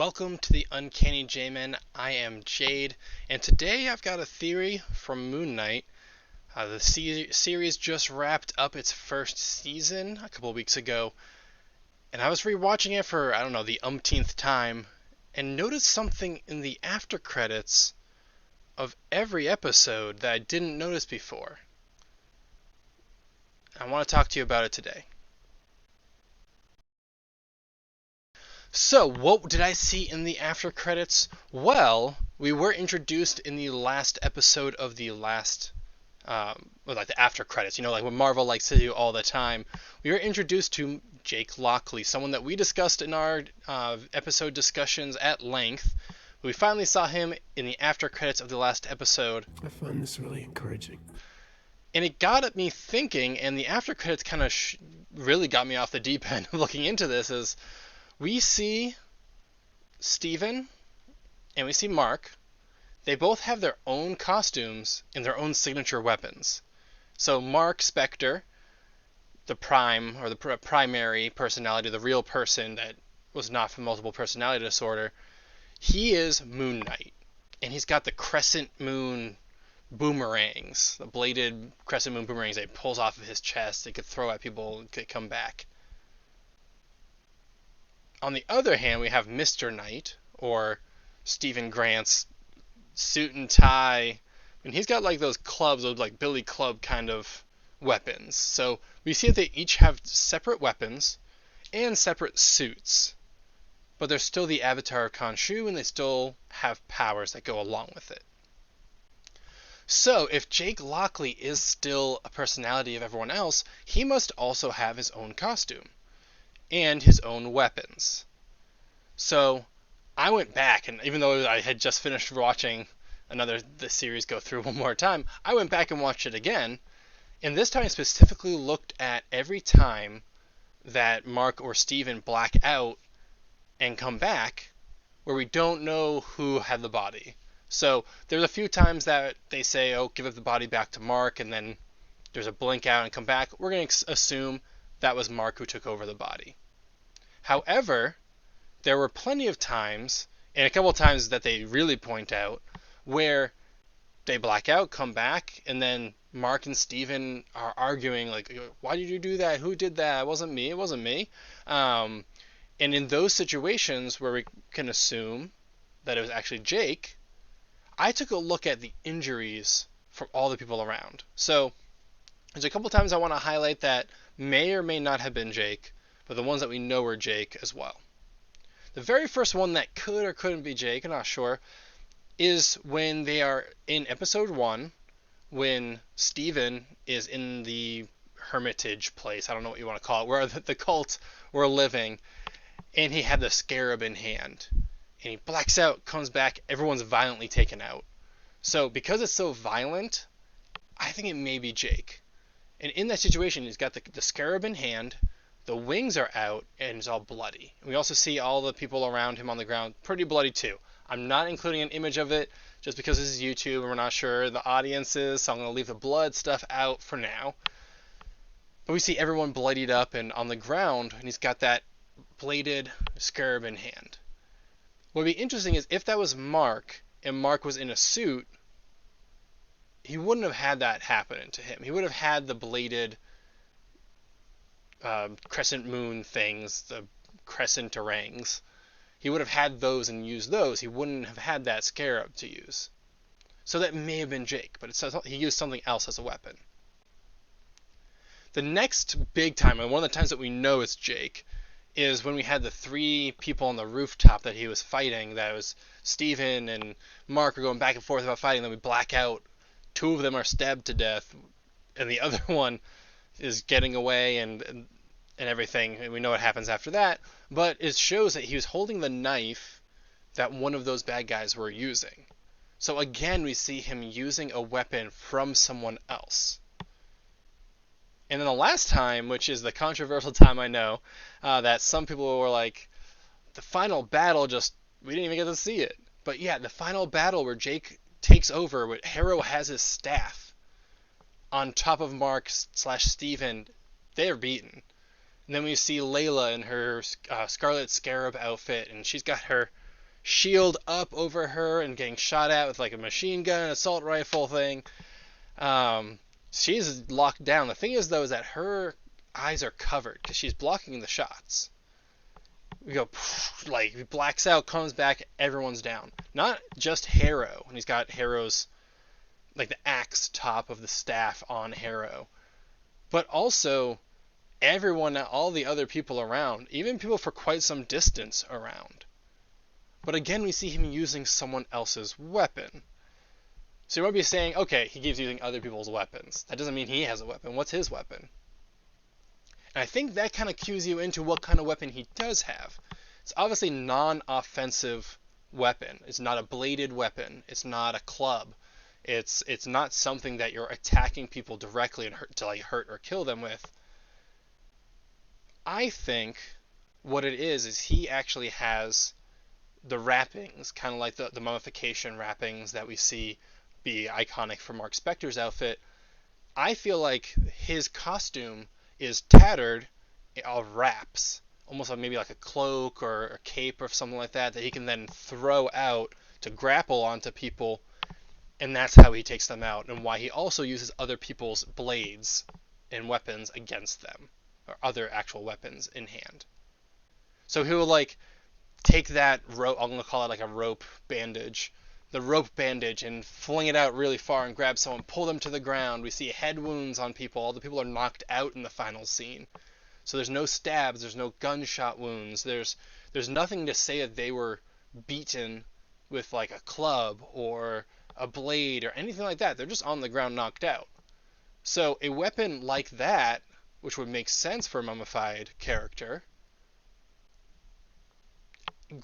Welcome to the Uncanny J-Men. I am Jade, and today I've got a theory from Moon Knight. The series just wrapped up its first season a couple of weeks ago, and I was rewatching it for, the umpteenth time, and noticed something in the after credits of every episode that I didn't notice before. I want to talk to you about it today. So, what did I see in the after credits? Well, we were introduced in the last episode of the last, like the after credits, like what Marvel likes to do all the time. We were introduced to Jake Lockey, someone that we discussed in our episode discussions at length. We finally saw him in the after credits of the last episode. I find this really encouraging. And it got me thinking, and the after credits kind of really got me off the deep end looking into this, is we see Steven and we see Marc. They both have their own costumes and their own signature weapons. So Marc Spector, the prime or the primary personality, the real person that was not from multiple personality disorder, he is Moon Knight. And he's got the crescent moon boomerangs, the bladed crescent moon boomerangs that he pulls off of his chest. They could throw at people and could come back. On the other hand, we have Mr. Knight, or Stephen Grant's suit and tie, and he's got like those clubs, those like billy club kind of weapons. So we see that they each have separate weapons and separate suits, but they're still the avatar of Khonshu, and they still have powers that go along with it. So if Jake Lockey is still a personality of everyone else, he must also have his own costume and his own weapons. So I went back, and even though I had just finished watching the series go through one more time, I went back and watched it again, and this time I specifically looked at every time that Marc or Steven black out and come back, where we don't know who had the body. So there's a few times that they say, oh, give up the body back to Marc, and then there's a blink out and come back. We're going to assume that was Marc who took over the body. However, there were plenty of times, and a couple of times that they really point out, where they black out, come back, and then Marc and Steven are arguing, like, why did you do that? Who did that? It wasn't me. And in those situations where we can assume that it was actually Jake, I took a look at the injuries from all the people around. So there's a couple of times I want to highlight that may or may not have been Jake, but the ones that we know were Jake as well. The very first one that could or couldn't be Jake, I'm not sure, is when they are in episode 1, when Steven is in the hermitage place, I don't know what you want to call it, where the cult were living, and he had the scarab in hand. And he blacks out, comes back, everyone's violently taken out. So because it's so violent, I think it may be Jake. And in that situation, he's got the scarab in hand, the wings are out, and it's all bloody. We also see all the people around him on the ground pretty bloody too. I'm not including an image of it just because this is YouTube and we're not sure the audience is, so I'm going to leave the blood stuff out for now. But we see everyone bloodied up and on the ground, and he's got that bladed scarab in hand. What would be interesting is if that was Marc, and Marc was in a suit, he wouldn't have had that happen to him. He would have had the bladed crescent moon things, the crescent orangs. He would have had those and used those. He wouldn't have had that scarab to use. So that may have been Jake, but he used something else as a weapon. The next big time, and one of the times that we know it's Jake, is when we had the 3 people on the rooftop that he was fighting. That was Steven and Marc are going back and forth about fighting. Then we black out. 2 of them are stabbed to death, and the other one is getting away and everything. And we know what happens after that. But it shows that he was holding the knife that one of those bad guys were using. So again, we see him using a weapon from someone else. And then the last time, which is the controversial time I know, that some people were like, the final battle we didn't even get to see it. But yeah, the final battle where Jake takes over, where Harrow has his staff on top of Marc/Steven, they're beaten. And then we see Layla in her Scarlet Scarab outfit, and she's got her shield up over her and getting shot at with like a machine gun, assault rifle thing. She's locked down. The thing is, though, is that her eyes are covered because she's blocking the shots. We go, like, he blacks out, comes back, everyone's down. Not just Harrow, and he's got Harrow's, like, the axe top of the staff on Harrow, but also everyone, all the other people around, even people for quite some distance around. But again, we see him using someone else's weapon. So you might be saying, okay, he keeps using other people's weapons. That doesn't mean he has a weapon. What's his weapon? And I think that kind of cues you into what kind of weapon he does have. It's obviously non-offensive weapon. It's not a bladed weapon. It's not a club. It's not something that you're attacking people directly and hurt or kill them with. I think what it is he actually has the wrappings, kind of like the mummification wrappings that we see be iconic for Mark Spector's outfit. I feel like his costume is tattered of wraps, almost like maybe like a cloak or a cape or something like that he can then throw out to grapple onto people, and that's how he takes them out, and why he also uses other people's blades and weapons against them, or other actual weapons in hand. So he'll like take that rope, I'm going to call it like a rope bandage, the rope bandage, and fling it out really far and grab someone, pull them to the ground. We see head wounds on people. All the people are knocked out in the final scene. So there's no stabs, there's no gunshot wounds, there's nothing to say that they were beaten with like a club or a blade or anything like that. They're just on the ground knocked out. So a weapon like that, which would make sense for a mummified character,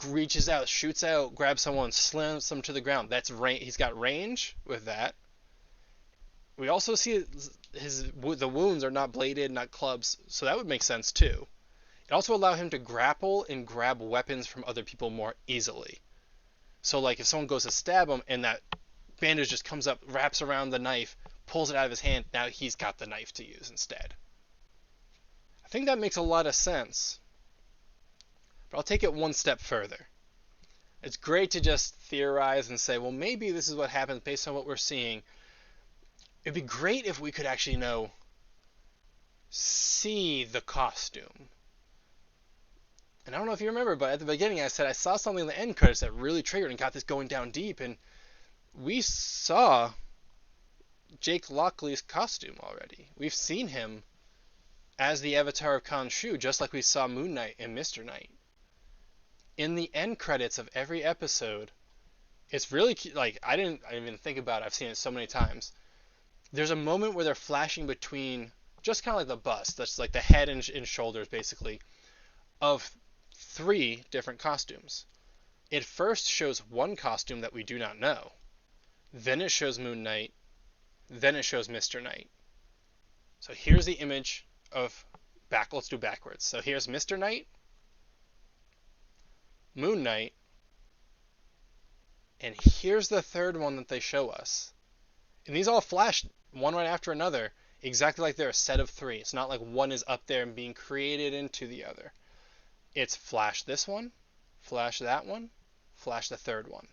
reaches out, shoots out, grabs someone, slams them to the ground. He's got range with that. We also see the wounds are not bladed, not clubs, so that would make sense too. It also allows him to grapple and grab weapons from other people more easily. So like if someone goes to stab him and that bandage just comes up, wraps around the knife, pulls it out of his hand, now he's got the knife to use instead. I think that makes a lot of sense. But I'll take it one step further. It's great to just theorize and say, well, maybe this is what happens based on what we're seeing. It'd be great if we could actually see the costume. And I don't know if you remember, but at the beginning I said I saw something in the end credits that really triggered and got this going down deep, and we saw Jake Lockey's costume already. We've seen him as the avatar of Khonshu, just like we saw Moon Knight and Mr. Knight. In the end credits of every episode, it's really like I didn't even think about it. I've seen it so many times. There's a moment where they're flashing between just kind of like the bust, that's like the head and shoulders basically, of 3 different costumes. It first shows one costume that we do not know. Then it shows Moon Knight. Then it shows Mr. Knight. So here's the image of let's do backwards. So here's Mr. Knight, Moon Knight, and here's the third one that they show us. And these all flash one right after another, exactly like they're a set of 3. It's not like one is up there and being created into the other. It's flash this one, flash that one, flash the third one.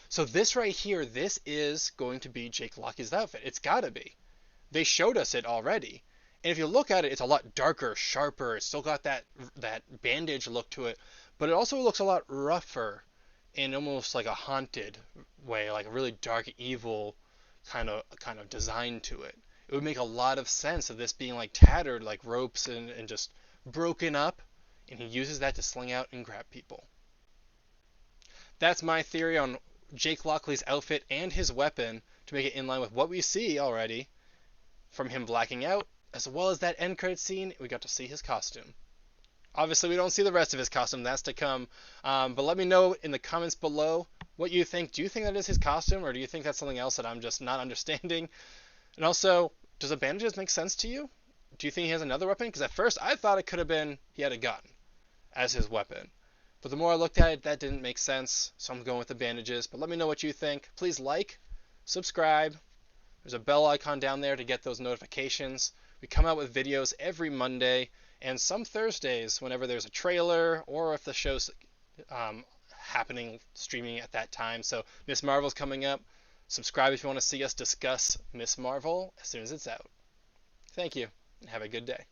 So this right here, this is going to be Jake Lockey's outfit. It's gotta be. They showed us it already. And if you look at it, it's a lot darker, sharper. It's still got that bandage look to it. But it also looks a lot rougher in almost like a haunted way, like a really dark, evil kind of design to it. It would make a lot of sense of this being like tattered, like ropes and just broken up. And he uses that to sling out and grab people. That's my theory on Jake Lockey's outfit and his weapon to make it in line with what we see already from him blacking out, as well as that end credit scene. We got to see his costume. Obviously, we don't see the rest of his costume. That's to come. But let me know in the comments below what you think. Do you think that is his costume, or do you think that's something else that I'm just not understanding? And also, does the bandages make sense to you? Do you think he has another weapon? Because at first, I thought it could have been he had a gun as his weapon. But the more I looked at it, that didn't make sense. So I'm going with the bandages. But let me know what you think. Please like, subscribe. There's a bell icon down there to get those notifications. We come out with videos every Monday and some Thursdays whenever there's a trailer or if the show happening, streaming at that time. So Miss Marvel's coming up. Subscribe if you want to see us discuss Miss Marvel as soon as it's out. Thank you, and have a good day.